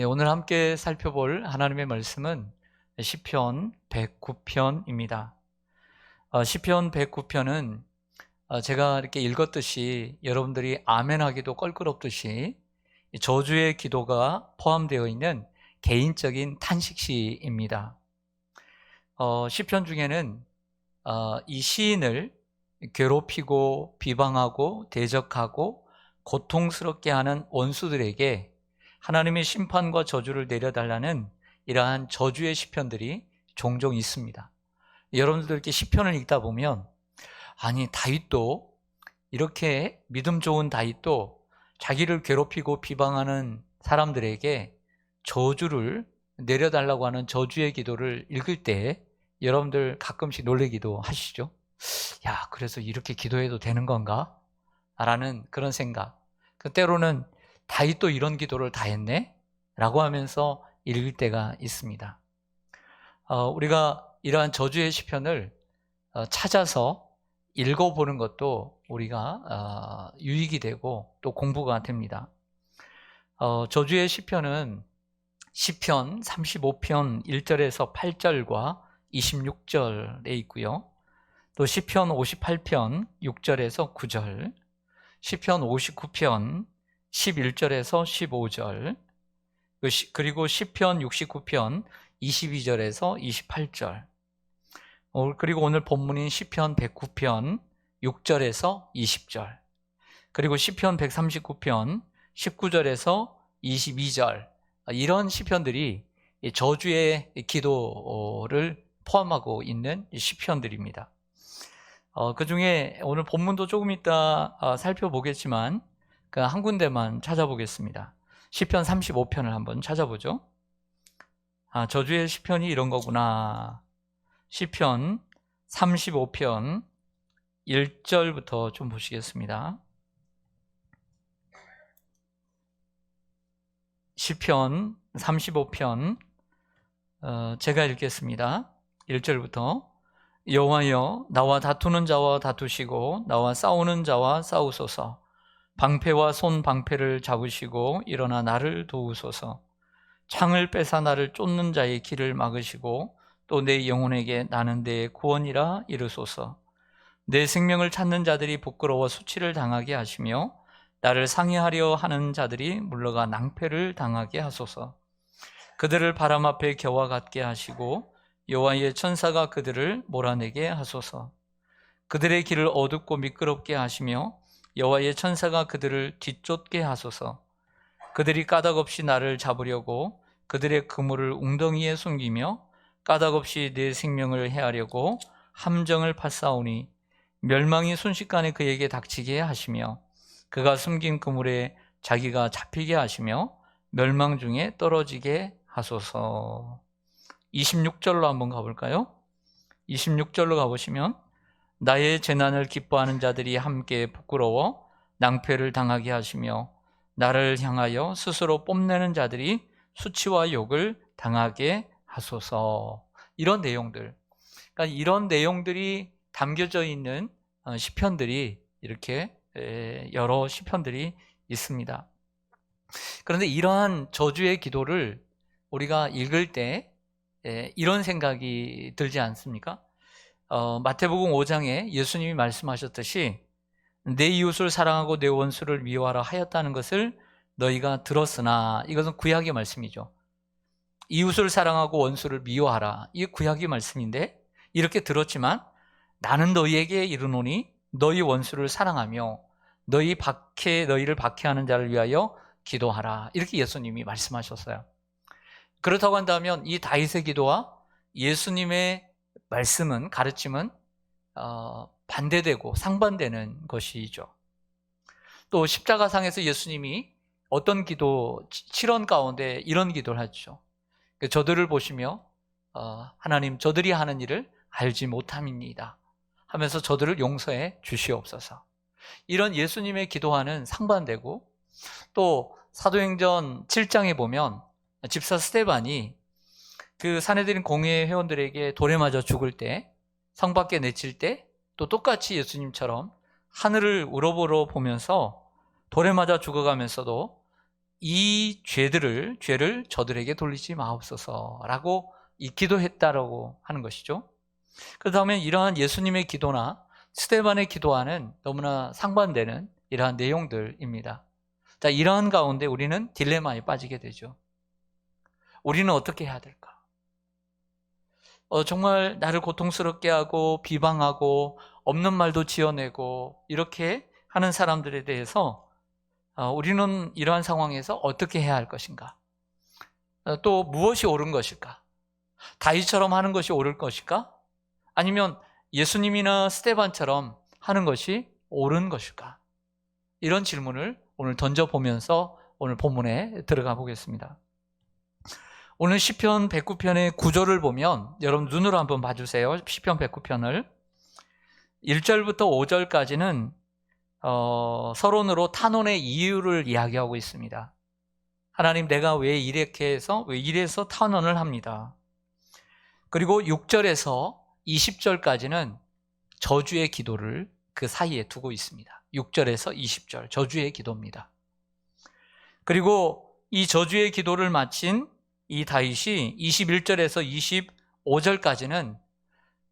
오늘 함께 살펴볼 하나님의 말씀은 시편 109편입니다. 시편 109편은 제가 이렇게 읽었듯이 여러분들이 아멘하기도 껄끄럽듯이 저주의 기도가 포함되어 있는 개인적인 탄식시입니다. 시편 중에는 이 시인을 괴롭히고 비방하고 대적하고 고통스럽게 하는 원수들에게 하나님의 심판과 저주를 내려달라는 이러한 저주의 시편들이 종종 있습니다. 여러분들 이렇게 시편을 읽다 보면 아니 다윗도 이렇게 믿음 좋은 다윗도 자기를 괴롭히고 비방하는 사람들에게 저주를 내려달라고 하는 저주의 기도를 읽을 때 여러분들 가끔씩 놀라기도 하시죠? 야, 그래서 이렇게 기도해도 되는 건가? 라는 그런 생각. 때로는 다윗도 이런 기도를 다 했네? 라고 하면서 읽을 때가 있습니다. 우리가 이러한 저주의 시편을 찾아서 읽어보는 것도 우리가 유익이 되고 또 공부가 됩니다. 저주의 시편은 시편 35편 1절에서 8절과 26절에 있고요. 또 시편 58편 6절에서 9절, 시편 59편 11절에서 15절, 그리고 시편 69편 22절에서 28절, 그리고 오늘 본문인 시편 109편 6절에서 20절, 그리고 시편 139편 19절에서 22절, 이런 시편들이 저주의 기도를 포함하고 있는 시편들입니다. 그 중에 오늘 본문도 조금 이따 살펴보겠지만 그 한 군데만 찾아보겠습니다. 시편 35편을 한번 찾아보죠. 저주의 시편이 이런 거구나. 시편 35편 1절부터 좀 보시겠습니다. 시편 35편 제가 읽겠습니다. 1절부터 여호와여, 나와 다투는 자와 다투시고 나와 싸우는 자와 싸우소서. 방패와 손 방패를 잡으시고 일어나 나를 도우소서. 창을 뺏어 나를 쫓는 자의 길을 막으시고 또 내 영혼에게 나는 내 구원이라 이르소서. 내 생명을 찾는 자들이 부끄러워 수치를 당하게 하시며 나를 상해하려 하는 자들이 물러가 낭패를 당하게 하소서. 그들을 바람 앞에 겨와 같게 하시고 여호와의 천사가 그들을 몰아내게 하소서. 그들의 길을 어둡고 미끄럽게 하시며 여호와의 천사가 그들을 뒤쫓게 하소서. 그들이 까닭없이 나를 잡으려고 그들의 그물을 웅덩이에 숨기며 까닭없이 내 생명을 해하려고 함정을 파싸우니 멸망이 순식간에 그에게 닥치게 하시며 그가 숨긴 그물에 자기가 잡히게 하시며 멸망 중에 떨어지게 하소서. 26절로 한번 가볼까요? 26절로 가보시면 나의 재난을 기뻐하는 자들이 함께 부끄러워 낭패를 당하게 하시며 나를 향하여 스스로 뽐내는 자들이 수치와 욕을 당하게 하소서. 이런 내용들, 그러니까 이런 내용들이 담겨져 있는 시편들이 이렇게 여러 시편들이 있습니다. 그런데 이러한 저주의 기도를 우리가 읽을 때 이런 생각이 들지 않습니까? 마태복음 5장에 예수님이 말씀하셨듯이 내 이웃을 사랑하고 내 원수를 미워하라 하였다는 것을 너희가 들었으나, 이것은 구약의 말씀이죠. 이웃을 사랑하고 원수를 미워하라, 이게 구약의 말씀인데 이렇게 들었지만 나는 너희에게 이르노니 너희 원수를 사랑하며 너희를 박해하는 자를 위하여 기도하라, 이렇게 예수님이 말씀하셨어요. 그렇다고 한다면 이 다윗의 기도와 예수님의 말씀은, 가르침은 반대되고 상반되는 것이죠. 또 십자가상에서 예수님이 어떤 기도, 실언 가운데 이런 기도를 하죠. 저들을 보시며 하나님, 저들이 하는 일을 알지 못함이니이다 하면서 저들을 용서해 주시옵소서. 이런 예수님의 기도와는 상반되고, 또 사도행전 7장에 보면 집사 스데반이 그 사내들인 공회 회원들에게 돌에 맞아 죽을 때, 성 밖에 내칠 때 또 똑같이 예수님처럼 하늘을 우러러보면서 돌에 맞아 죽어가면서도 이 죄를 저들에게 돌리지 마옵소서라고 기도했다라고 하는 것이죠. 그렇다면 이러한 예수님의 기도나 스데반의 기도와는 너무나 상반되는 이러한 내용들입니다. 자, 이러한 가운데 우리는 딜레마에 빠지게 되죠. 우리는 어떻게 해야 될까? 정말 나를 고통스럽게 하고 비방하고 없는 말도 지어내고 이렇게 하는 사람들에 대해서 우리는 이러한 상황에서 어떻게 해야 할 것인가? 또 무엇이 옳은 것일까? 다윗처럼 하는 것이 옳을 것일까? 아니면 예수님이나 스데반처럼 하는 것이 옳은 것일까? 이런 질문을 오늘 던져보면서 오늘 본문에 들어가 보겠습니다. 오늘 시편 109편의 구절을 보면 여러분 눈으로 한번 봐주세요. 시편 109편을 1절부터 5절까지는 서론으로 탄원의 이유를 이야기하고 있습니다. 하나님, 내가 왜 이렇게 해서 왜 이래서 탄원을 합니다. 그리고 6절에서 20절까지는 저주의 기도를 그 사이에 두고 있습니다. 6절에서 20절 저주의 기도입니다. 그리고 이 저주의 기도를 마친 이 다윗이 21절에서 25절까지는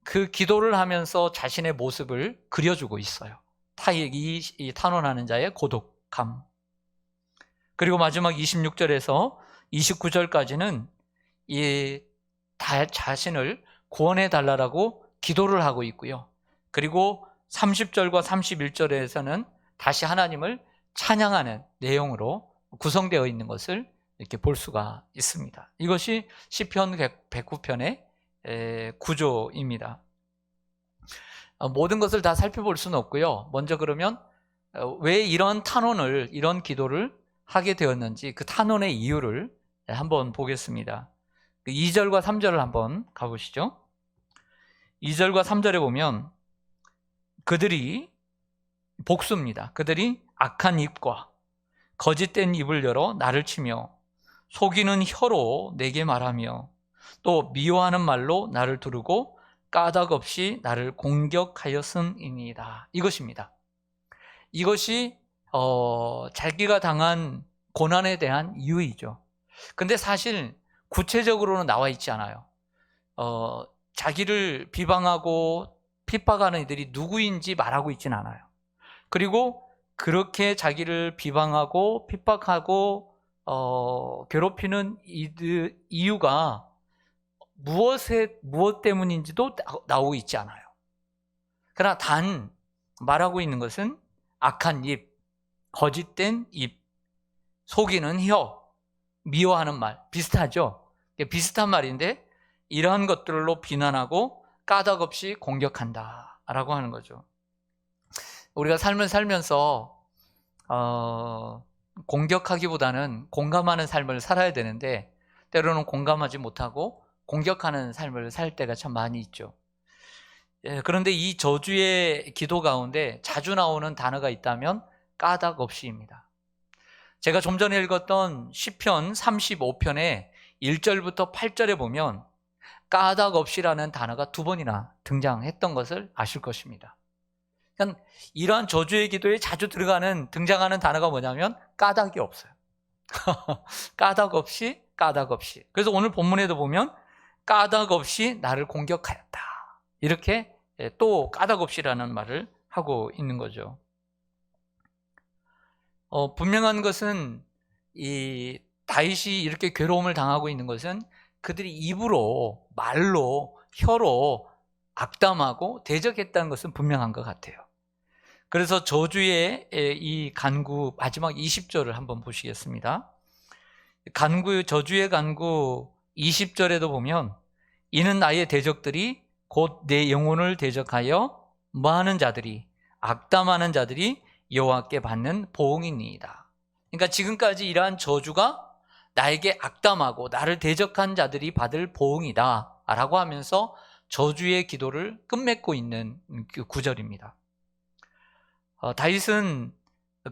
그 기도를 하면서 자신의 모습을 그려주고 있어요. 이 탄원하는 자의 고독함. 그리고 마지막 26절에서 29절까지는 이 자신을 구원해 달라고 기도를 하고 있고요. 그리고 30절과 31절에서는 다시 하나님을 찬양하는 내용으로 구성되어 있는 것을 이렇게 볼 수가 있습니다. 이것이 시편 109편의 구조입니다. 모든 것을 다 살펴볼 수는 없고요. 먼저 그러면 왜 이런 탄원을, 이런 기도를 하게 되었는지 그 탄원의 이유를 한번 보겠습니다. 2절과 3절을 한번 가보시죠. 2절과 3절에 보면 그들이 복수입니다. 그들이 악한 입과 거짓된 입을 열어 나를 치며 속이는 혀로 내게 말하며 또 미워하는 말로 나를 두르고 까닭없이 나를 공격하였음이니이다. 이것입니다. 이것이 자기가 당한 고난에 대한 이유이죠. 근데 사실 구체적으로는 나와 있지 않아요. 자기를 비방하고 핍박하는 이들이 누구인지 말하고 있지는 않아요. 그리고 그렇게 자기를 비방하고 핍박하고 괴롭히는 이유가 무엇 때문인지도 나오고 있지 않아요. 그러나 단 말하고 있는 것은 악한 입, 거짓된 입, 속이는 혀, 미워하는 말, 비슷하죠? 비슷한 말인데 이러한 것들로 비난하고 까닭없이 공격한다 라고 하는 거죠. 우리가 삶을 살면서 공격하기보다는 공감하는 삶을 살아야 되는데 때로는 공감하지 못하고 공격하는 삶을 살 때가 참 많이 있죠. 그런데 이 저주의 기도 가운데 자주 나오는 단어가 있다면 까닭없이입니다. 제가 좀 전에 읽었던 시편 35편의 1절부터 8절에 보면 까닭없이라는 단어가 2번이나 등장했던 것을 아실 것입니다. 그러니까 이러한 저주의 기도에 자주 등장하는 단어가 뭐냐면 까닭이 없어요. 까닭없이. 그래서 오늘 본문에도 보면 까닭없이 나를 공격하였다. 이렇게 또 까닭없이라는 말을 하고 있는 거죠. 분명한 것은 이 다윗이 이렇게 괴로움을 당하고 있는 것은 그들이 입으로, 말로, 혀로 악담하고 대적했다는 것은 분명한 것 같아요. 그래서 저주의 이 간구 마지막 20절을 한번 보시겠습니다. 저주의 간구 20절에도 보면 이는 나의 대적들이 곧 내 영혼을 대적하여 뭐하는 자들이, 악담하는 자들이 여호와께 받는 보응이니이다. 그러니까 지금까지 이러한 저주가 나에게 악담하고 나를 대적한 자들이 받을 보응이다 라고 하면서 저주의 기도를 끝맺고 있는 그 구절입니다. 다윗은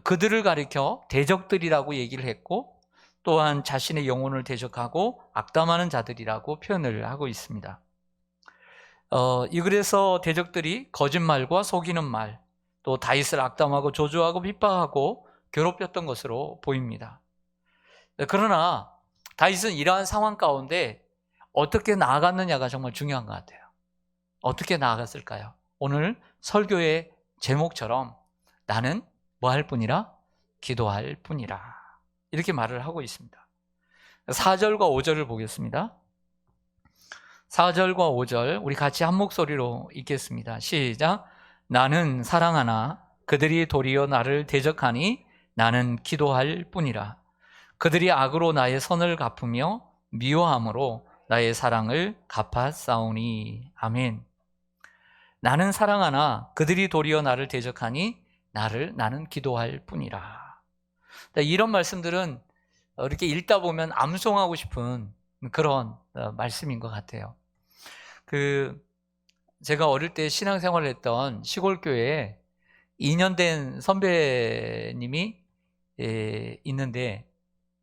그들을 가리켜 대적들이라고 얘기를 했고 또한 자신의 영혼을 대적하고 악담하는 자들이라고 표현을 하고 있습니다. 이 글에서 대적들이 거짓말과 속이는 말, 또 다윗을 악담하고 조조하고 핍박하고 괴롭혔던 것으로 보입니다. 그러나 다윗은 이러한 상황 가운데 어떻게 나아갔느냐가 정말 중요한 것 같아요. 어떻게 나아갔을까요? 오늘 설교의 제목처럼 나는 뭐 할 뿐이라? 기도할 뿐이라. 이렇게 말을 하고 있습니다. 4절과 5절을 보겠습니다. 4절과 5절 우리 같이 한 목소리로 읽겠습니다. 시작. 나는 사랑하나 그들이 도리어 나를 대적하니 나는 기도할 뿐이라. 그들이 악으로 나의 선을 갚으며 미워함으로 나의 사랑을 갚아싸우니. 아멘. 나는 사랑하나 그들이 도리어 나를 대적하니 나는 기도할 뿐이라. 이런 말씀들은 이렇게 읽다 보면 암송하고 싶은 그런 말씀인 것 같아요. 제가 어릴 때 신앙생활을 했던 시골교회에 2년 된 선배님이 있는데,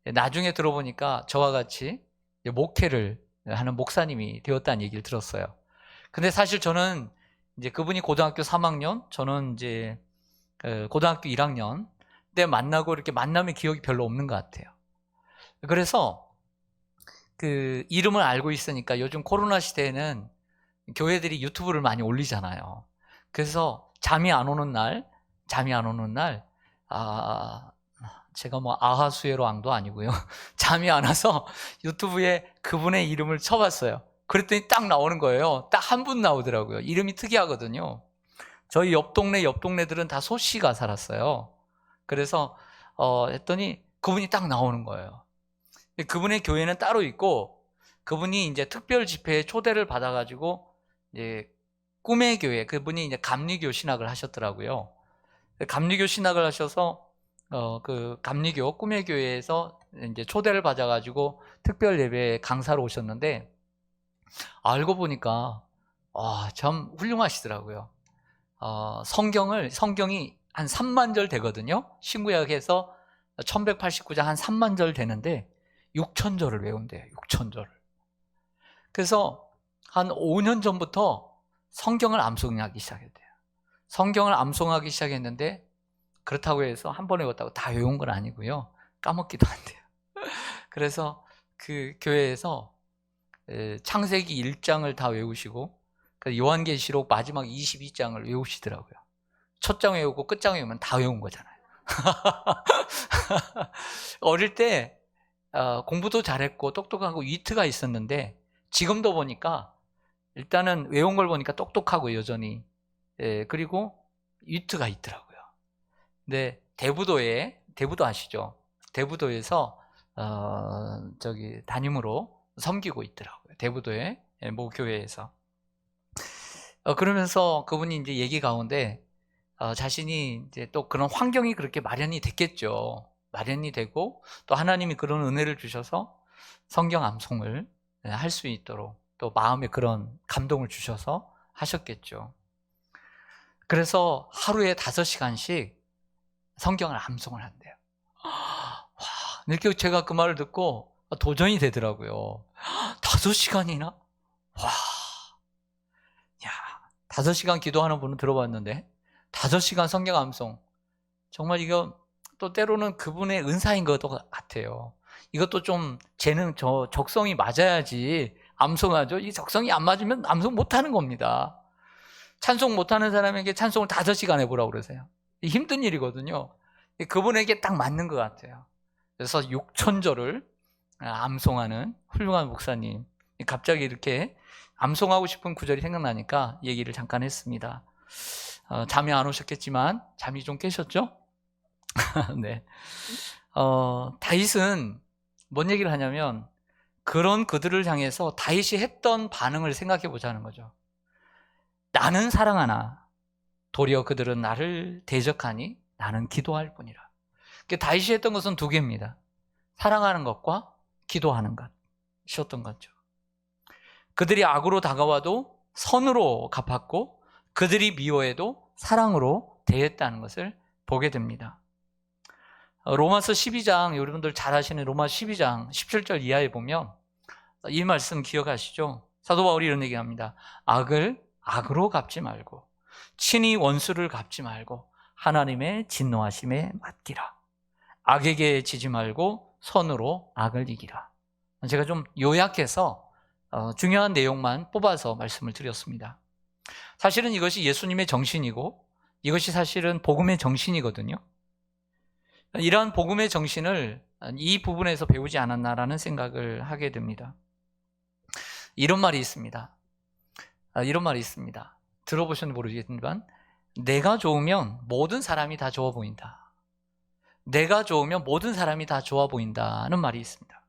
나중에 들어보니까 저와 같이 목회를 하는 목사님이 되었다는 얘기를 들었어요. 근데 사실 저는 이제 그분이 고등학교 3학년, 저는 이제 고등학교 1학년 때 만나고 이렇게 만남의 기억이 별로 없는 것 같아요. 그래서 그 이름을 알고 있으니까 요즘 코로나 시대에는 교회들이 유튜브를 많이 올리잖아요. 그래서 잠이 안 오는 날, 제가 뭐 아하수에로 왕도 아니고요. 잠이 안 와서 유튜브에 그분의 이름을 쳐봤어요. 그랬더니 딱 나오는 거예요. 딱 한 분 나오더라고요. 이름이 특이하거든요. 저희 옆 동네들은 다 소씨가 살았어요. 그래서 했더니 그분이 딱 나오는 거예요. 그분의 교회는 따로 있고, 그분이 이제 특별 집회에 초대를 받아가지고 이제 꿈의 교회, 그분이 이제 감리교 신학을 하셨더라고요. 감리교 신학을 하셔서 그 감리교 꿈의 교회에서 이제 초대를 받아가지고 특별 예배 강사로 오셨는데, 알고 보니까 참 훌륭하시더라고요. 성경이 한 3만 절 되거든요. 신구약에서 1189장 한 3만 절 되는데 6,000절을 외운대요. 6,000절을. 그래서 한 5년 전부터 성경을 암송하기 시작했대요. 성경을 암송하기 시작했는데, 그렇다고 해서 한 번에 외웠다고 다 외운 건 아니고요. 까먹기도 한대요. 그래서 그 교회에서 창세기 1장을 다 외우시고 요한계시록 마지막 22장을 외우시더라고요. 첫 장 외우고 끝장 외우면 다 외운 거잖아요. 어릴 때 공부도 잘했고 똑똑하고 위트가 있었는데, 지금도 보니까 일단은 외운 걸 보니까 똑똑하고 여전히, 그리고 위트가 있더라고요. 근데 대부도 아시죠? 대부도에서 담임으로 섬기고 있더라고요. 대부도의 모 교회에서. 그러면서 그분이 이제 얘기 가운데 자신이 이제 또 그런 환경이 그렇게 마련이 됐겠죠. 마련이 되고 또 하나님이 그런 은혜를 주셔서 성경 암송을 할 수 있도록 또 마음에 그런 감동을 주셔서 하셨겠죠. 그래서 하루에 5시간씩 성경을 암송을 한대요. 이렇게 제가 그 말을 듣고 도전이 되더라고요. 5시간이나? 와, 야, 5시간 기도하는 분은 들어봤는데 5시간 성경 암송, 정말 이거 또 때로는 그분의 은사인 것 같아요. 이것도 좀 적성이 맞아야지 암송하죠. 이 적성이 안 맞으면 암송 못하는 겁니다. 찬송 못하는 사람에게 찬송을 5시간 해보라고 그러세요. 힘든 일이거든요. 그분에게 딱 맞는 것 같아요. 그래서 6,000절을 암송하는 훌륭한 목사님. 갑자기 이렇게 암송하고 싶은 구절이 생각나니까 얘기를 잠깐 했습니다. 잠이 안 오셨겠지만 잠이 좀 깨셨죠? 네. 다윗은 뭔 얘기를 하냐면, 그런 그들을 향해서 다윗이 했던 반응을 생각해 보자는 거죠. 나는 사랑하나 도리어 그들은 나를 대적하니 나는 기도할 뿐이라. 다윗이 했던 것은 2개입니다. 사랑하는 것과 기도하는 것이었던 거죠. 그들이 악으로 다가와도 선으로 갚았고, 그들이 미워해도 사랑으로 대했다는 것을 보게 됩니다. 로마서 12장, 여러분들 잘 아시는 로마서 12장 17절 이하에 보면 이 말씀 기억하시죠? 사도 바울이 이런 얘기합니다. 악을 악으로 갚지 말고 친히 원수를 갚지 말고 하나님의 진노하심에 맡기라. 악에게 지지 말고 선으로 악을 이기라. 제가 좀 요약해서 중요한 내용만 뽑아서 말씀을 드렸습니다. 사실은 이것이 예수님의 정신이고 이것이 사실은 복음의 정신이거든요. 이러한 복음의 정신을 이 부분에서 배우지 않았나라는 생각을 하게 됩니다. 이런 말이 있습니다. 들어보셨는지 모르겠지만 내가 좋으면 모든 사람이 다 좋아 보인다. 내가 좋으면 모든 사람이 다 좋아 보인다는 말이 있습니다.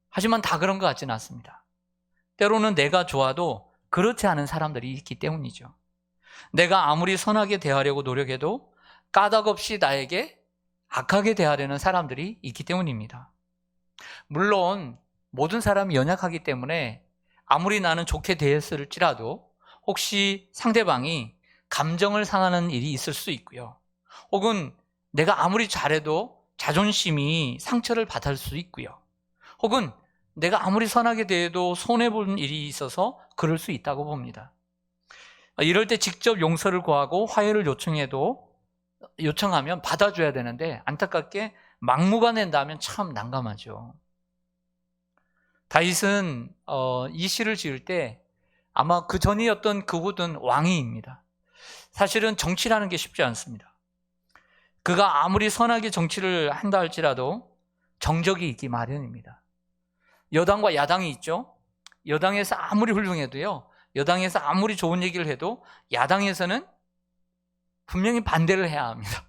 하지만 다 그런 것 같지는 않습니다. 때로는 내가 좋아도 그렇지 않은 사람들이 있기 때문이죠. 내가 아무리 선하게 대하려고 노력해도 까닭없이 나에게 악하게 대하려는 사람들이 있기 때문입니다. 물론 모든 사람이 연약하기 때문에 아무리 나는 좋게 대했을지라도 혹시 상대방이 감정을 상하는 일이 있을 수 있고요. 혹은 내가 아무리 잘해도 자존심이 상처를 받을 수 있고요. 혹은 내가 아무리 선하게 대해도 손해보는 일이 있어서 그럴 수 있다고 봅니다. 이럴 때 직접 용서를 구하고 화해를 요청하면 받아줘야 되는데 안타깝게 막무가내인다면 참 난감하죠. 다윗은 이 시를 지을 때 아마 그 전이었던 그 후든 왕이입니다. 사실은 정치라는 게 쉽지 않습니다. 그가 아무리 선하게 정치를 한다 할지라도 정적이 있기 마련입니다. 여당과 야당이 있죠. 여당에서 아무리 훌륭해도요, 여당에서 아무리 좋은 얘기를 해도 야당에서는 분명히 반대를 해야 합니다.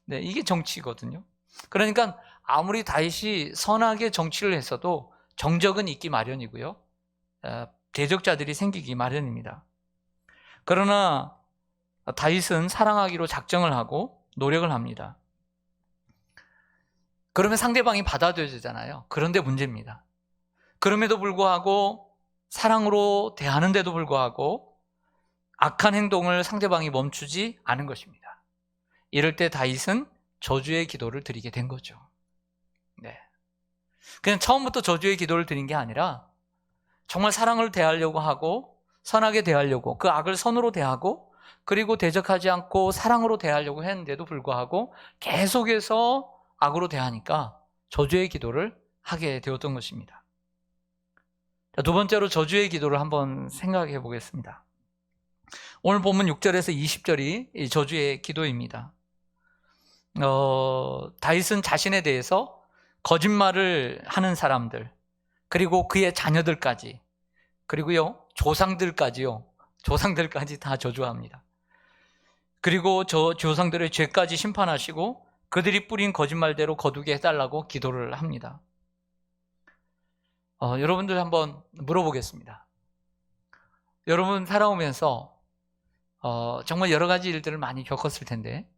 네, 이게 정치거든요. 그러니까 아무리 다윗이 선하게 정치를 했어도 정적은 있기 마련이고요. 대적자들이 생기기 마련입니다. 그러나 다윗은 사랑하기로 작정을 하고 노력을 합니다. 그러면 상대방이 받아들여야 되잖아요. 그런데 문제입니다. 그럼에도 불구하고 사랑으로 대하는데도 불구하고 악한 행동을 상대방이 멈추지 않은 것입니다. 이럴 때 다윗은 저주의 기도를 드리게 된 거죠. 네. 그냥 처음부터 저주의 기도를 드린 게 아니라 정말 사랑을 대하려고 하고 선하게 대하려고 그 악을 선으로 대하고 그리고 대적하지 않고 사랑으로 대하려고 했는데도 불구하고 계속해서 악으로 대하니까 저주의 기도를 하게 되었던 것입니다. 자, 두 번째로 저주의 기도를 한번 생각해 보겠습니다. 오늘 본문 6절에서 20절이 이 저주의 기도입니다. 다윗은 자신에 대해서 거짓말을 하는 사람들, 그리고 그의 자녀들까지, 그리고요, 조상들까지 다 저주합니다. 그리고 저 조상들의 죄까지 심판하시고 그들이 뿌린 거짓말대로 거두게 해달라고 기도를 합니다. 여러분들 한번 물어보겠습니다. 여러분 살아오면서 정말 여러 가지 일들을 많이 겪었을 텐데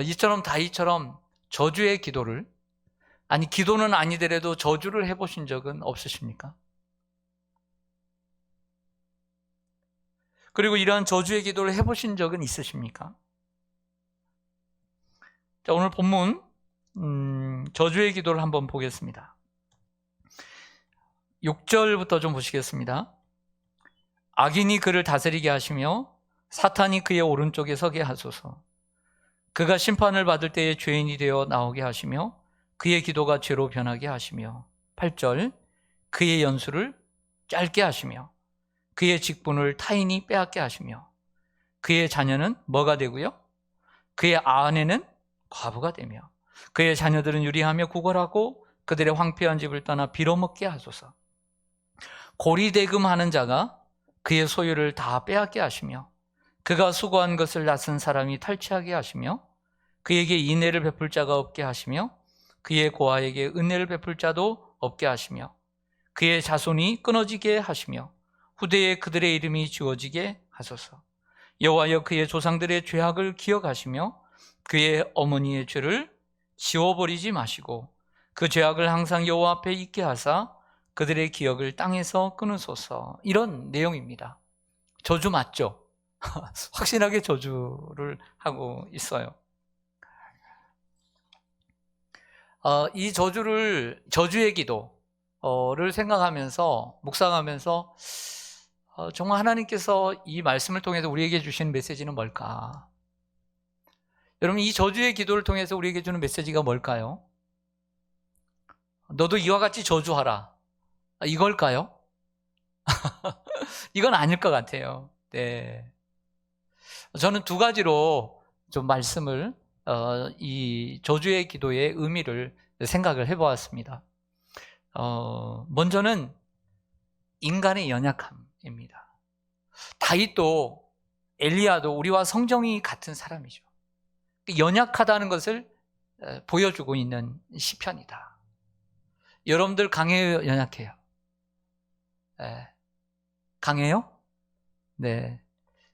이처럼 다윗처럼 저주의 기도를, 아니 기도는 아니더라도 저주를 해보신 적은 없으십니까? 그리고 이러한 저주의 기도를 해보신 적은 있으십니까? 자, 오늘 본문 저주의 기도를 한번 보겠습니다. 6절부터 좀 보시겠습니다. 악인이 그를 다스리게 하시며 사탄이 그의 오른쪽에 서게 하소서. 그가 심판을 받을 때에 죄인이 되어 나오게 하시며 그의 기도가 죄로 변하게 하시며 8절 그의 연수를 짧게 하시며 그의 직분을 타인이 빼앗게 하시며 그의 자녀는 뭐가 되고요? 그의 아내는 과부가 되며 그의 자녀들은 유리하며 구걸하고 그들의 황폐한 집을 떠나 빌어먹게 하소서. 고리대금하는 자가 그의 소유를 다 빼앗게 하시며 그가 수고한 것을 낯선 사람이 탈취하게 하시며 그에게 인애를 베풀 자가 없게 하시며 그의 고아에게 은혜를 베풀 자도 없게 하시며 그의 자손이 끊어지게 하시며 후대에 그들의 이름이 지워지게 하소서. 여호와여 그의 조상들의 죄악을 기억하시며 그의 어머니의 죄를 지워버리지 마시고 그 죄악을 항상 여호와 앞에 있게 하사 그들의 기억을 땅에서 끊으소서. 이런 내용입니다. 저주 맞죠? 확실하게 저주를 하고 있어요. 이 저주의 기도를 생각하면서 묵상하면서 정말 하나님께서 이 말씀을 통해서 우리에게 주신 메시지는 뭘까? 여러분, 이 저주의 기도를 통해서 우리에게 주는 메시지가 뭘까요? 너도 이와 같이 저주하라, 이걸까요? 이건 아닐 것 같아요. 네. 저는 두 가지로 좀 말씀을, 이 저주의 기도의 의미를 생각을 해보았습니다. 먼저는 인간의 연약함입니다. 다윗도 엘리야도 우리와 성정이 같은 사람이죠. 연약하다는 것을 보여주고 있는 시편이다. 여러분들 강해요, 연약해요? 네. 강해요? 네,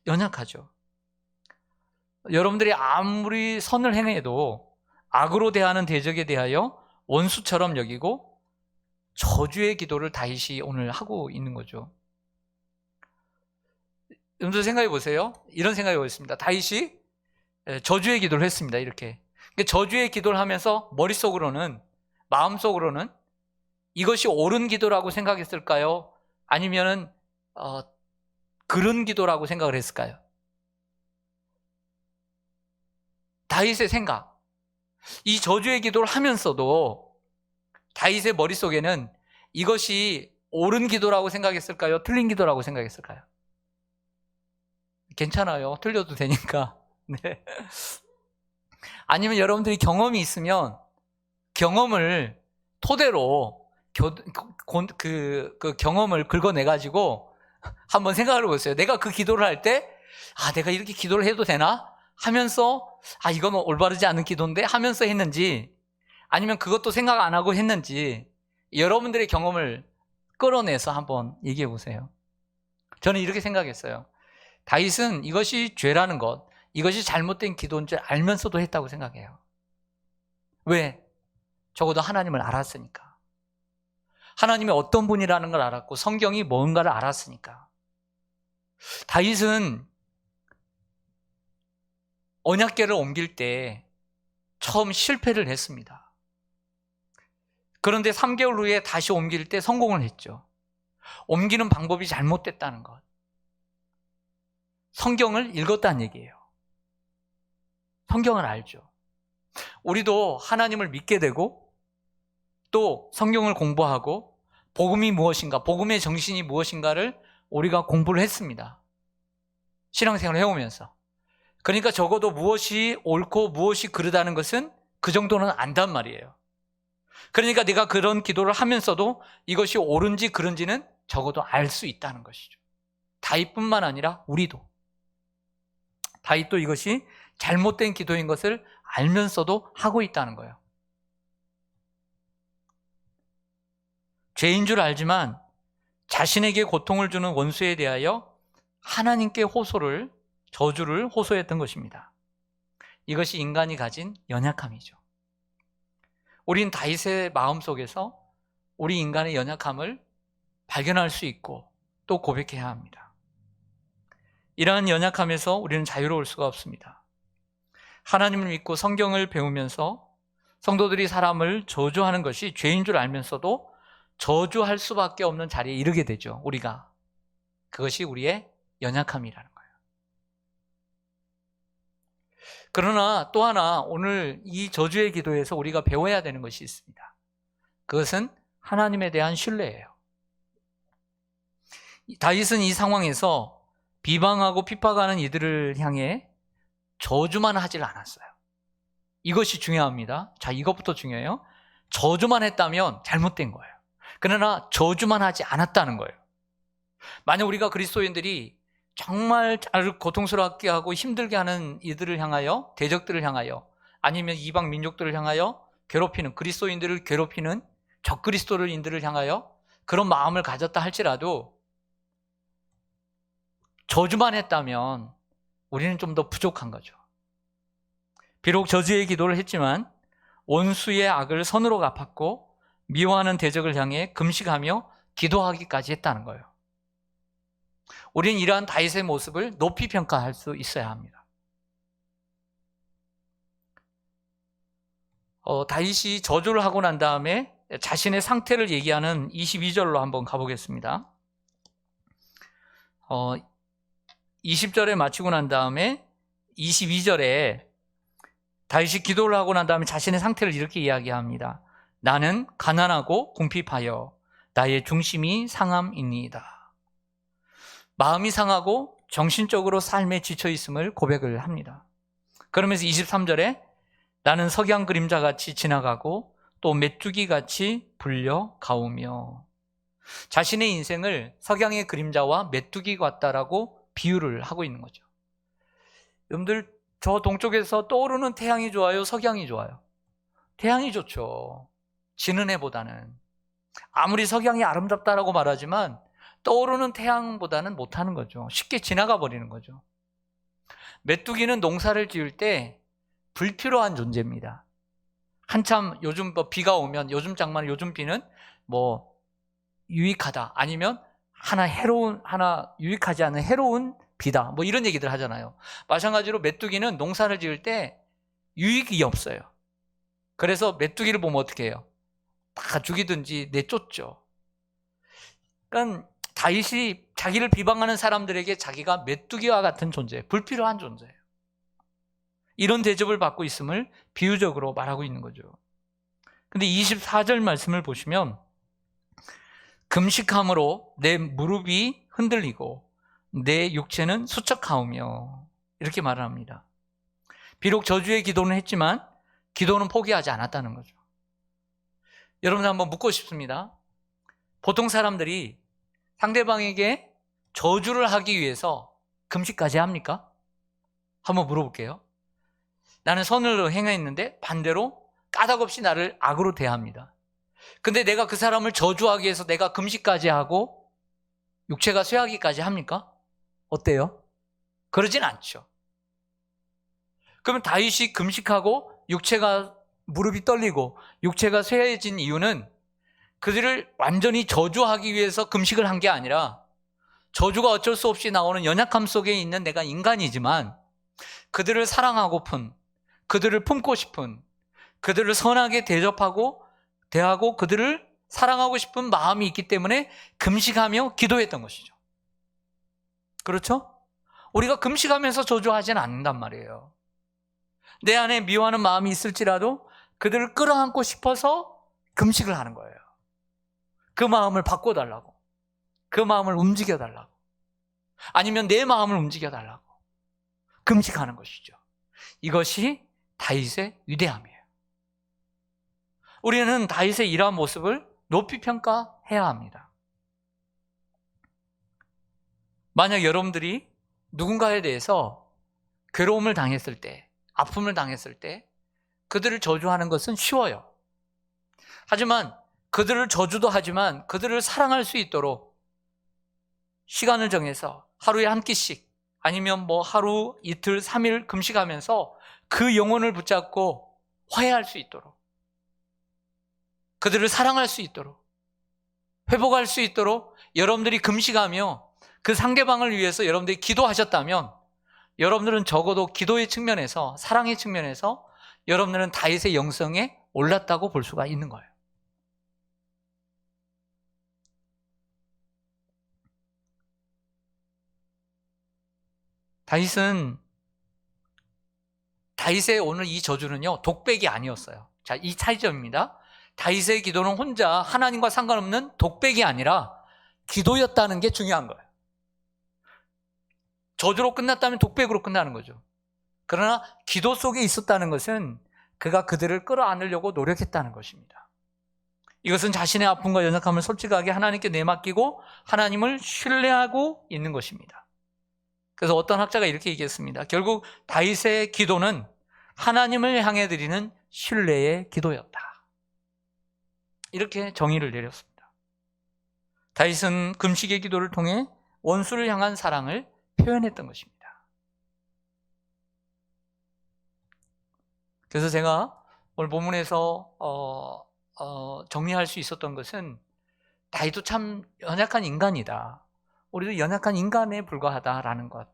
연약하죠. 여러분들이 아무리 선을 행해도 악으로 대하는 대적에 대하여 원수처럼 여기고 저주의 기도를 다윗이 오늘 하고 있는 거죠. 여러분들 생각해 보세요. 이런 생각이 있습니다. 다윗이 저주의 기도를 했습니다. 이렇게 저주의 기도를 하면서 머릿속으로는, 마음속으로는 이것이 옳은 기도라고 생각했을까요? 아니면은 그런 기도라고 생각을 했을까요? 다윗의 생각, 이 저주의 기도를 하면서도 다윗의 머릿속에는 이것이 옳은 기도라고 생각했을까요? 틀린 기도라고 생각했을까요? 괜찮아요. 틀려도 되니까. 네. 아니면 여러분들이 경험이 있으면 경험을 토대로 그 경험을 긁어내가지고 한번 생각을 해보세요. 내가 그 기도를 할 때, 내가 이렇게 기도를 해도 되나? 하면서, 이건 올바르지 않은 기도인데? 하면서 했는지, 아니면 그것도 생각 안 하고 했는지, 여러분들의 경험을 끌어내서 한번 얘기해 보세요. 저는 이렇게 생각했어요. 다윗은 이것이 죄라는 것, 이것이 잘못된 기도인 줄 알면서도 했다고 생각해요. 왜? 적어도 하나님을 알았으니까. 하나님이 어떤 분이라는 걸 알았고 성경이 뭔가를 알았으니까. 다윗은 언약궤를 옮길 때 처음 실패를 했습니다. 그런데 3개월 후에 다시 옮길 때 성공을 했죠. 옮기는 방법이 잘못됐다는 것. 성경을 읽었다는 얘기예요. 성경을 알죠. 우리도 하나님을 믿게 되고 또 성경을 공부하고 복음이 무엇인가, 복음의 정신이 무엇인가를 우리가 공부를 했습니다. 신앙생활을 해오면서. 그러니까 적어도 무엇이 옳고 무엇이 그르다는 것은 그 정도는 안단 말이에요. 그러니까 내가 그런 기도를 하면서도 이것이 옳은지 그른지는 적어도 알 수 있다는 것이죠. 다윗뿐만 아니라 우리도. 다윗도 이것이 잘못된 기도인 것을 알면서도 하고 있다는 거예요. 죄인 줄 알지만 자신에게 고통을 주는 원수에 대하여 하나님께 저주를 호소했던 것입니다. 이것이 인간이 가진 연약함이죠. 우린 다윗의 마음속에서 우리 인간의 연약함을 발견할 수 있고 또 고백해야 합니다. 이러한 연약함에서 우리는 자유로울 수가 없습니다. 하나님을 믿고 성경을 배우면서 성도들이 사람을 저주하는 것이 죄인 줄 알면서도 저주할 수밖에 없는 자리에 이르게 되죠. 우리가. 그것이 우리의 연약함이라는 거예요. 그러나 또 하나 오늘 이 저주의 기도에서 우리가 배워야 되는 것이 있습니다. 그것은 하나님에 대한 신뢰예요. 다윗은 이 상황에서 비방하고 핍박하는 이들을 향해 저주만 하질 않았어요. 이것이 중요합니다. 자, 이것부터 중요해요. 저주만 했다면 잘못된 거예요. 그러나 저주만 하지 않았다는 거예요. 만약 우리가 그리스도인들이 정말 고통스럽게 하고 힘들게 하는 이들을 향하여, 대적들을 향하여, 아니면 이방 민족들을 향하여 괴롭히는, 그리스도인들을 괴롭히는 적그리스도인들을 향하여 그런 마음을 가졌다 할지라도 저주만 했다면 우리는 좀 더 부족한 거죠. 비록 저주의 기도를 했지만 원수의 악을 선으로 갚았고 미워하는 대적을 향해 금식하며 기도하기까지 했다는 거예요. 우리는 이러한 다윗의 모습을 높이 평가할 수 있어야 합니다. 다윗이 저주를 하고 난 다음에 자신의 상태를 얘기하는 22절로 한번 가보겠습니다. 20절에 마치고 난 다음에 22절에 다윗이 기도를 하고 난 다음에 자신의 상태를 이렇게 이야기합니다. 나는 가난하고 궁핍하여 나의 중심이 상함이니이다. 마음이 상하고 정신적으로 삶에 지쳐 있음을 고백을 합니다. 그러면서 23절에 나는 석양 그림자같이 지나가고 또 메뚜기같이 불려가오며, 자신의 인생을 석양의 그림자와 메뚜기 같다라고 비유를 하고 있는 거죠. 여러분들, 저 동쪽에서 떠오르는 태양이 좋아요? 석양이 좋아요? 태양이 좋죠. 지는 해보다는. 아무리 석양이 아름답다라고 말하지만 떠오르는 태양보다는 못하는 거죠. 쉽게 지나가 버리는 거죠. 메뚜기는 농사를 지을 때 불필요한 존재입니다. 한참 요즘 비가 오면, 요즘 장마는, 요즘 비는 유익하다, 아니면 하나 유익하지 않은 해로운 비다, 이런 얘기들 하잖아요. 마찬가지로 메뚜기는 농사를 지을 때 유익이 없어요. 그래서 메뚜기를 보면 어떻게 해요? 다 죽이든지 내쫓죠. 그러니까 다윗이 자기를 비방하는 사람들에게 자기가 메뚜기와 같은 존재, 불필요한 존재예요. 이런 대접을 받고 있음을 비유적으로 말하고 있는 거죠. 근데 24절 말씀을 보시면 금식함으로 내 무릎이 흔들리고 내 육체는 수척하오며, 이렇게 말을 합니다. 비록 저주의 기도는 했지만 기도는 포기하지 않았다는 거죠. 여러분, 한번 묻고 싶습니다. 보통 사람들이 상대방에게 저주를 하기 위해서 금식까지 합니까? 한번 물어볼게요. 나는 선을 행했는데 반대로 까닭없이 나를 악으로 대합니다. 근데 내가 그 사람을 저주하기 위해서 내가 금식까지 하고 육체가 쇠하기까지 합니까? 어때요? 그러진 않죠. 그러면 다윗이 금식하고 육체가, 무릎이 떨리고 육체가 쇠해진 이유는 그들을 완전히 저주하기 위해서 금식을 한 게 아니라, 저주가 어쩔 수 없이 나오는 연약함 속에 있는 내가 인간이지만 그들을 사랑하고픈, 그들을 품고 싶은, 그들을 선하게 대하고 그들을 사랑하고 싶은 마음이 있기 때문에 금식하며 기도했던 것이죠. 그렇죠? 우리가 금식하면서 저주하지는 않는단 말이에요. 내 안에 미워하는 마음이 있을지라도 그들을 끌어안고 싶어서 금식을 하는 거예요. 그 마음을 바꿔달라고, 그 마음을 움직여달라고, 아니면 내 마음을 움직여달라고 금식하는 것이죠. 이것이 다윗의 위대함이에요. 우리는 다윗의 이러한 모습을 높이 평가해야 합니다. 만약 여러분들이 누군가에 대해서 괴로움을 당했을 때, 아픔을 당했을 때 그들을 저주하는 것은 쉬워요. 하지만 그들을 저주도 하지만 그들을 사랑할 수 있도록 시간을 정해서 하루에 한 끼씩, 아니면 하루, 이틀, 3일 금식하면서 그 영혼을 붙잡고 화해할 수 있도록, 그들을 사랑할 수 있도록, 회복할 수 있도록 여러분들이 금식하며 그 상대방을 위해서 여러분들이 기도하셨다면, 여러분들은 적어도 기도의 측면에서, 사랑의 측면에서 여러분들은 다윗의 영성에 올랐다고 볼 수가 있는 거예요. 다윗의 오늘 이 저주는요, 독백이 아니었어요. 자, 이 차이점입니다. 다윗의 기도는 혼자 하나님과 상관없는 독백이 아니라 기도였다는 게 중요한 거예요. 저주로 끝났다면 독백으로 끝나는 거죠. 그러나 기도 속에 있었다는 것은 그가 그들을 끌어안으려고 노력했다는 것입니다. 이것은 자신의 아픔과 연약함을 솔직하게 하나님께 내맡기고 하나님을 신뢰하고 있는 것입니다. 그래서 어떤 학자가 이렇게 얘기했습니다. 결국 다윗의 기도는 하나님을 향해 드리는 신뢰의 기도였다. 이렇게 정의를 내렸습니다. 다윗은 금식의 기도를 통해 원수를 향한 사랑을 표현했던 것입니다. 그래서 제가 오늘 본문에서 정리할 수 있었던 것은, 다윗도 참 연약한 인간이다, 우리도 연약한 인간에 불과하다라는 것.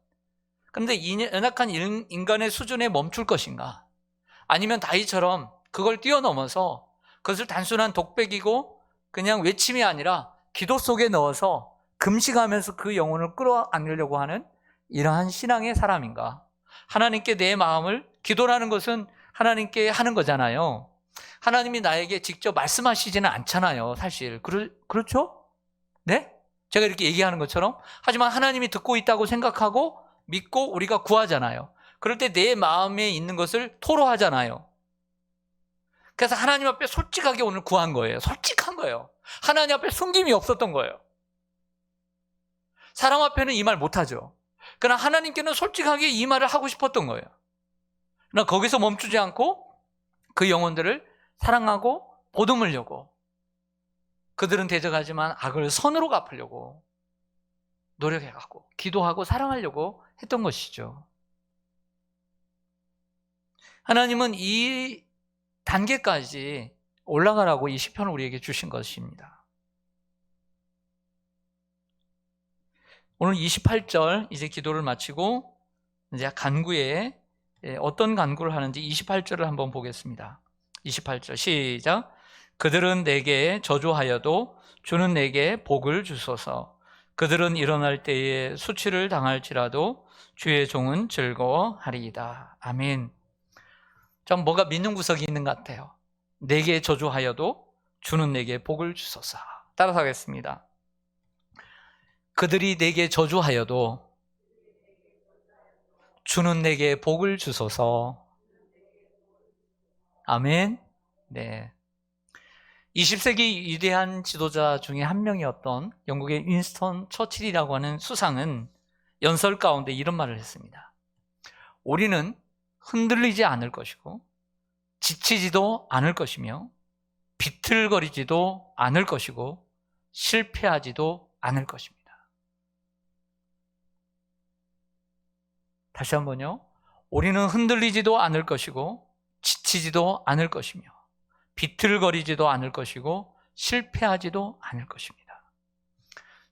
그런데 이 연약한 인간의 수준에 멈출 것인가, 아니면 다윗처럼 그걸 뛰어넘어서 그것을 단순한 독백이고 그냥 외침이 아니라 기도 속에 넣어서 금식하면서 그 영혼을 끌어안으려고 하는 이러한 신앙의 사람인가. 하나님께 내 마음을, 기도라는 것은 하나님께 하는 거잖아요. 하나님이 나에게 직접 말씀하시지는 않잖아요, 사실. 그렇죠? 네? 제가 이렇게 얘기하는 것처럼. 하지만 하나님이 듣고 있다고 생각하고 믿고 우리가 구하잖아요. 그럴 때 내 마음에 있는 것을 토로하잖아요. 그래서 하나님 앞에 솔직하게 오늘 구한 거예요. 솔직한 거예요. 하나님 앞에 숨김이 없었던 거예요. 사람 앞에는 이 말 못하죠. 그러나 하나님께는 솔직하게 이 말을 하고 싶었던 거예요. 그러나 거기서 멈추지 않고 그 영혼들을 사랑하고 보듬으려고, 그들은 대적하지만 악을 선으로 갚으려고 노력해갖고 기도하고 사랑하려고 했던 것이죠. 하나님은 이 단계까지 올라가라고 이 시편을 우리에게 주신 것입니다. 오늘 28절 이제 기도를 마치고 이제 간구에 어떤 간구를 하는지 28절을 한번 보겠습니다. 28절 시작. 그들은 내게 저주하여도 주는 내게 복을 주소서. 그들은 일어날 때에 수치를 당할지라도 주의 종은 즐거워하리이다. 아멘. 좀 뭐가 믿는 구석이 있는 것 같아요. 내게 저주하여도 주는 내게 복을 주소서. 따라서 하겠습니다. 그들이 내게 저주하여도 주는 내게 복을 주소서. 아멘. 네. 20세기 위대한 지도자 중에 한 명이었던 영국의 윈스턴 처칠이라고 하는 수상은 연설 가운데 이런 말을 했습니다. 우리는 흔들리지 않을 것이고 지치지도 않을 것이며 비틀거리지도 않을 것이고 실패하지도 않을 것입니다. 다시 한번요. 우리는 흔들리지도 않을 것이고 지치지도 않을 것이며 비틀거리지도 않을 것이고 실패하지도 않을 것입니다.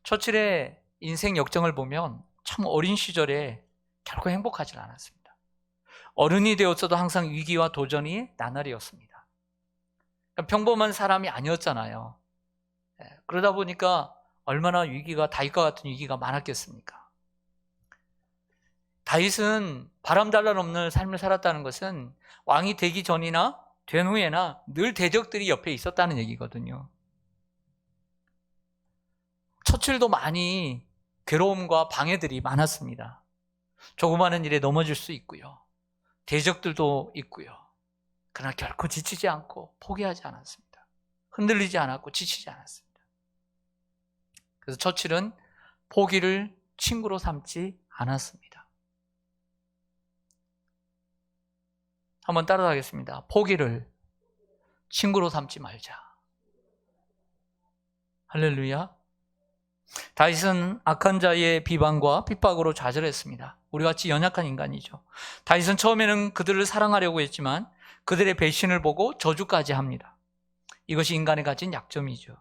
처칠의 인생 역정을 보면 참 어린 시절에 결코 행복하지 않았습니다. 어른이 되었어도 항상 위기와 도전이 나날이었습니다. 평범한 사람이 아니었잖아요. 그러다 보니까 얼마나 위기가, 다윗과 같은 위기가 많았겠습니까? 다윗은 바람달란 없는 삶을 살았다는 것은 왕이 되기 전이나 된 후에나 늘 대적들이 옆에 있었다는 얘기거든요. 처칠도 많이 괴로움과 방해들이 많았습니다. 조그마한 일에 넘어질 수 있고요. 대적들도 있고요. 그러나 결코 지치지 않고 포기하지 않았습니다. 흔들리지 않았고 지치지 않았습니다. 그래서 처칠은 포기를 친구로 삼지 않았습니다. 한번 따라하겠습니다. 포기를 친구로 삼지 말자. 할렐루야. 다윗은 악한 자의 비방과 핍박으로 좌절했습니다. 우리같이 연약한 인간이죠. 다윗은 처음에는 그들을 사랑하려고 했지만 그들의 배신을 보고 저주까지 합니다. 이것이 인간의 가진 약점이죠.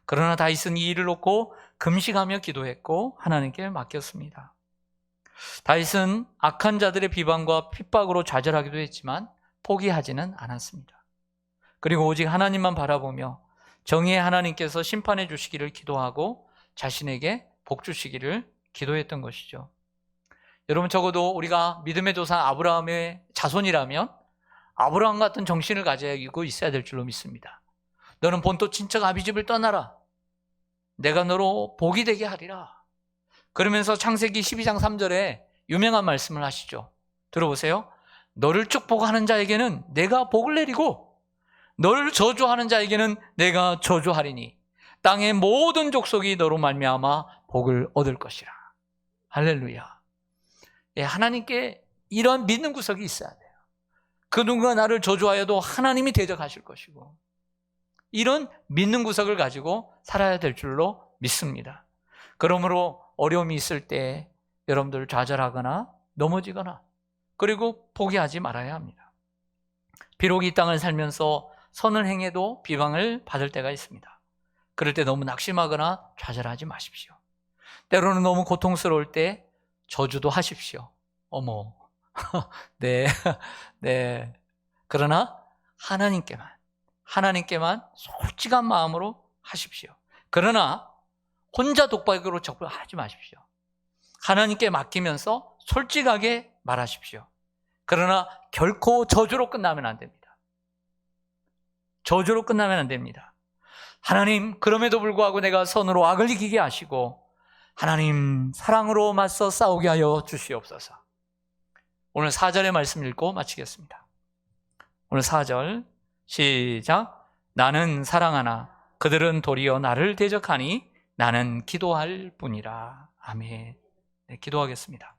그러나 다윗은 이 일을 놓고 금식하며 기도했고 하나님께 맡겼습니다. 다윗은 악한 자들의 비방과 핍박으로 좌절하기도 했지만 포기하지는 않았습니다. 그리고 오직 하나님만 바라보며 정의의 하나님께서 심판해 주시기를 기도하고 자신에게 복 주시기를 기도했던 것이죠. 여러분, 적어도 우리가 믿음의 조상 아브라함의 자손이라면 아브라함 같은 정신을 가지고 있어야 될 줄로 믿습니다. 너는 본토 친척 아비집을 떠나라. 내가 너로 복이 되게 하리라. 그러면서 창세기 12장 3절에 유명한 말씀을 하시죠. 들어보세요. 너를 축복하는 자에게는 내가 복을 내리고 너를 저주하는 자에게는 내가 저주하리니 땅의 모든 족속이 너로 말미암아 복을 얻을 것이라. 할렐루야. 예, 하나님께 이런 믿는 구석이 있어야 돼요. 그 누군가 나를 저주하여도 하나님이 대적하실 것이고 이런 믿는 구석을 가지고 살아야 될 줄로 믿습니다. 그러므로 어려움이 있을 때 여러분들 좌절하거나 넘어지거나 그리고 포기하지 말아야 합니다. 비록 이 땅을 살면서 선을 행해도 비방을 받을 때가 있습니다. 그럴 때 너무 낙심하거나 좌절하지 마십시오. 때로는 너무 고통스러울 때 저주도 하십시오. 어머, 네, 네. 그러나 하나님께만 솔직한 마음으로 하십시오. 그러나 혼자 독박으로 접근하지 마십시오. 하나님께 맡기면서 솔직하게 말하십시오. 그러나 결코 저주로 끝나면 안 됩니다. 저주로 끝나면 안 됩니다. 하나님, 그럼에도 불구하고 내가 선으로 악을 이기게 하시고 하나님 사랑으로 맞서 싸우게 하여 주시옵소서. 오늘 4절의 말씀 읽고 마치겠습니다. 오늘 4절 시작. 나는 사랑하나 그들은 도리어 나를 대적하니 나는 기도할 뿐이라. 아멘. 네, 기도하겠습니다.